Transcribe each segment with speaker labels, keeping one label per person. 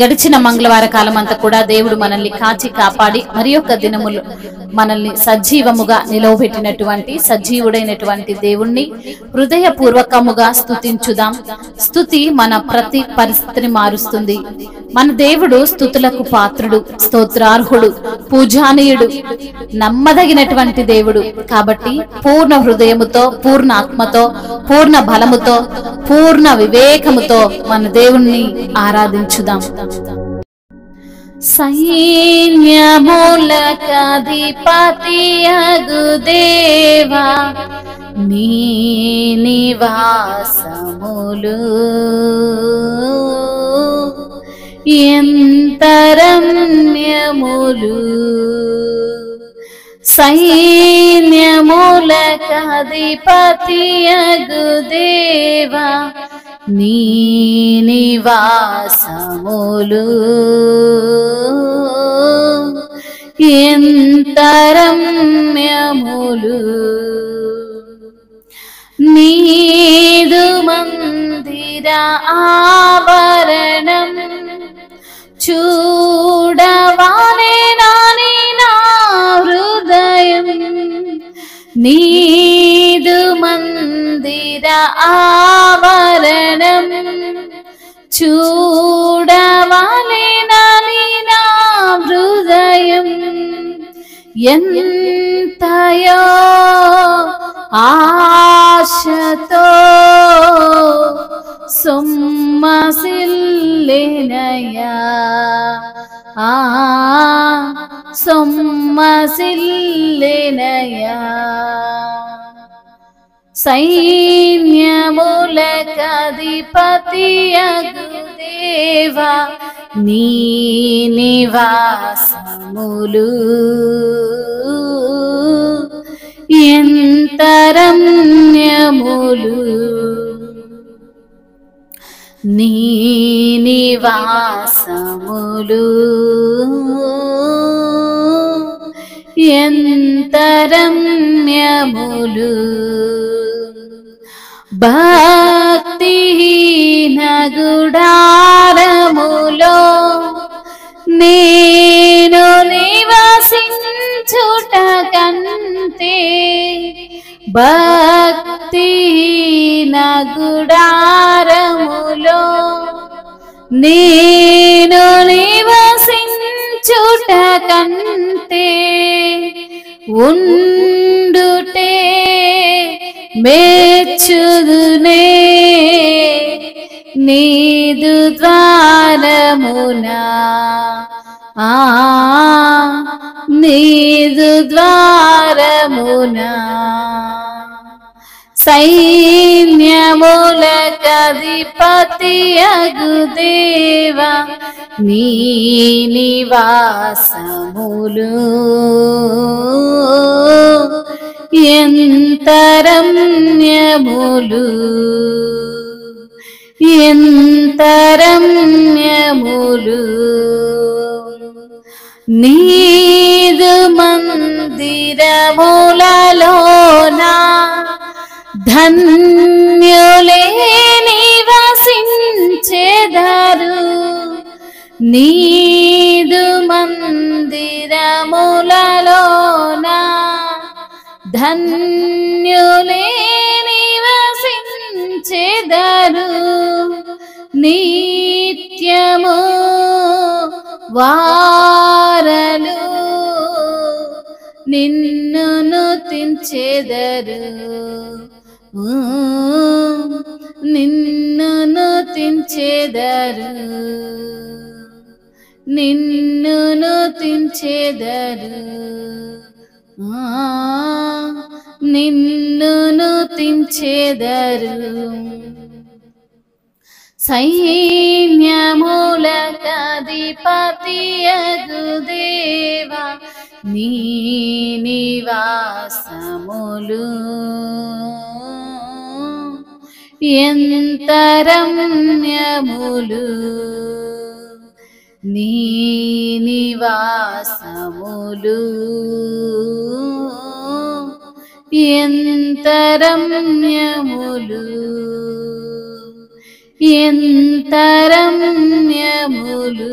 Speaker 1: గడిచిన మంగళవార కాలం అంతా కూడా దేవుడు మనల్ని కాచి కాపాడి మరి యొక్క దినములు మనల్ని సజీవముగా నిలవబెట్టినటువంటి సజీవుడైనటువంటి దేవుణ్ణి హృదయపూర్వకముగా స్తుతించుదాం. స్తుతి మన ప్రతి పరిస్థితిని మారుస్తుంది. మన దేవుడు స్తుతులకు పాత్రుడు, స్తోత్రార్హుడు, పూజానీయుడు, నమ్మదగినటువంటి దేవుడు. కాబట్టి పూర్ణ హృదయముతో, పూర్ణ ఆత్మతో, పూర్ణ బలముతో, పూర్ణ వివేకముతో మన దేవుణ్ణి ఆరాధించుదాం. సైన్యములకధిపతియగు దేవా, నీ నివాసములు ఎంత రమ్యములు. సైన్యములకధిపతియగు దేవా, నీ నివాసములు ఎంత రమ్యములు. నీదు మందిర ఆవరణం చూడవానే నాని నా హృదయం. నీదు మందిర ఆవరణం చూడవానే నాని నా హృదయం. ఎంతయో ఆశతో సొమ్మసిల్లెనయ్యా, సొమ్మసిల్లెనయ్యా. సైన్యములకధిపతియగు దేవా, నీ నివాసములు ఎంత రమ్యములు. నీ నివాసములు ఎంత రమ్యములు. భక్తిహీన గుడారములో నేను నివసించుట కంటే, భక్తిహీన గుడారములో నేను నివసించుట కంటే ఉండుటే మెచ్చుదునే నీదు ద్వారమునా, నీదు ద్వారమునా. సైన్యములకధిపతియగు దేవా, నీ నివాసములు ఎంత రమ్యములు, ఎంత రమ్యములు. నీదు మందిరములలోనా ధన్యులే నివసించెదరు. నీదు మందిరములలోనా ధన్యులే నివసించెదరు. నిత్యము వారలు నిన్ను స్తుతించెదరు, నిన్ను స్తుతించెదరు, నిన్ను స్తుతించెదరు, నిన్ను స్తుతించెదరు. సైన్యములకధిపతియగు దేవా, నీ నివాసములు ఎంత రమ్యములు. నీ నివాసములు ఎంత రమ్యములు. ఎంత రమ్యములు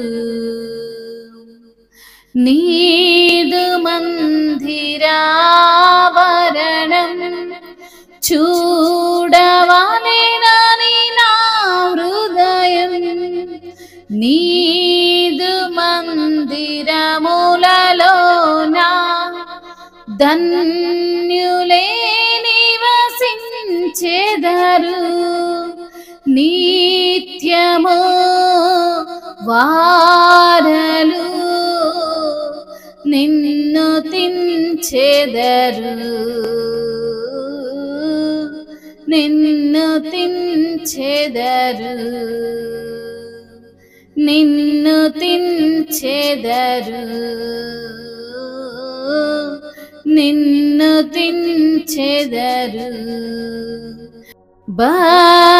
Speaker 1: నీదు మందిరావరణం చూడవలెనని నా హృదయం నీదు మందిరములలోనా ధన్యులే నివసించెదరు నిత్యము వారలు నిన్ను తించెదరు నిన్ను తించెదరు నిన్ను తించెదరు నిన్ను తించెదరు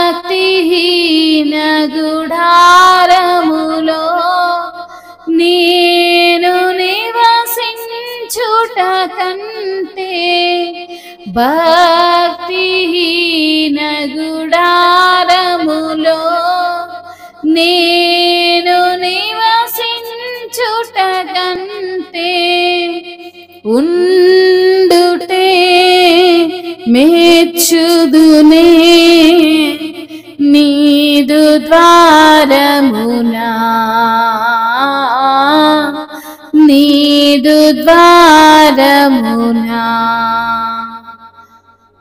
Speaker 1: భక్తిహీన గుడారములో నేను నివసించుట కంటే భక్తిహీన గుడారములో నేను నివసించుట కంటే ఉండుటే మెచ్చుదునే నీదు ద్వారమునా నీదు ద్వారమునా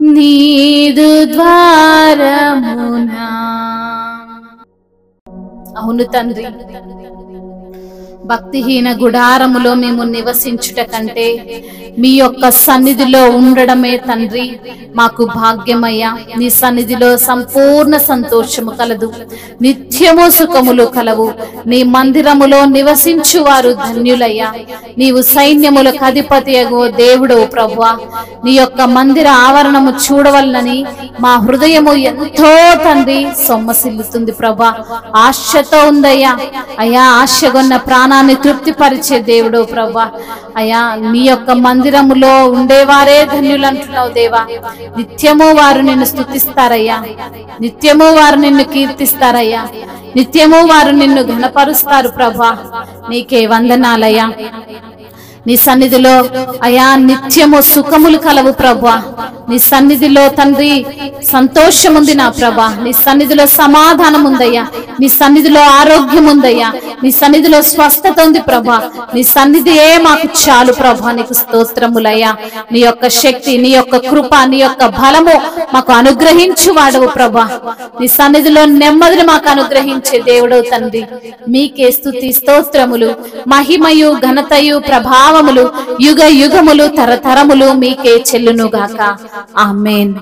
Speaker 1: నీదు ద్వారమునా. అవును తండ్రి, భక్తిహీన గుడారములో మేము నివసించుట కంటే మీ యొక్క సన్నిధిలో ఉండడమే తండ్రి మాకు భాగ్యమయ్యా. నీ సన్నిధిలో సంపూర్ణ సంతోషము కలదు, నిత్యము సుఖములు కలవు. నీ మందిరములో నివసించువారు ధన్యులయ్యా. నీవు సైన్యములకు అధిపతియగు దేవుడవు ప్రభువా. నీ యొక్క మందిర ఆవరణము చూడవలనని మా హృదయము ఎంతో తండ్రి సొమ్మసిల్లుతుంది ప్రభా. ఆశతో ఉందయ్యా. అయ్యా, ఆశగొన్న ప్రాణాన్ని తృప్తిపరిచే దేవుడవు ప్రభా. అయ్యా, నీ యొక్క మందిరములో ఉండేవారే ధన్యులు అంటున్నావు దేవా. నిత్యము వారు నిన్ను స్తుతిస్తారయ్యా, నిత్యము వారు నిన్ను కీర్తిస్తారయ్యా, నిత్యము వారు నిన్ను ఘనపరుస్తారు ప్రభా. నీకే వందనాలయ్యా. నీ సన్నిధిలో అయా నిత్యము సుఖములు కలవు ప్రభా. నీ సన్నిధిలో తండ్రి సంతోషం ఉంది నా ప్రభా. నీ సన్నిధిలో సమాధానం ఉందయ్యా. నీ సన్నిధిలో ఆరోగ్యం ఉందయ్యా. నీ సన్నిధిలో స్వస్థత ఉంది ప్రభా. నీ సన్నిధియే మాకు చాలు ప్రభా. నీకు స్తోత్రములయ్యా. నీ యొక్క శక్తి, నీ యొక్క కృప, నీ యొక్క బలము మాకు అనుగ్రహించు వాడవు ప్రభా. నీ సన్నిధిలో నెమ్మదిని మాకు అనుగ్రహించే దేవుడవు తండ్రి. మీకే స్తుతి స్తోత్రములు, మహిమయు ఘనతయు ప్రభావములు యుగ యుగములు తరతరములు మీకే చెల్లునుగాక. ఆమేన్.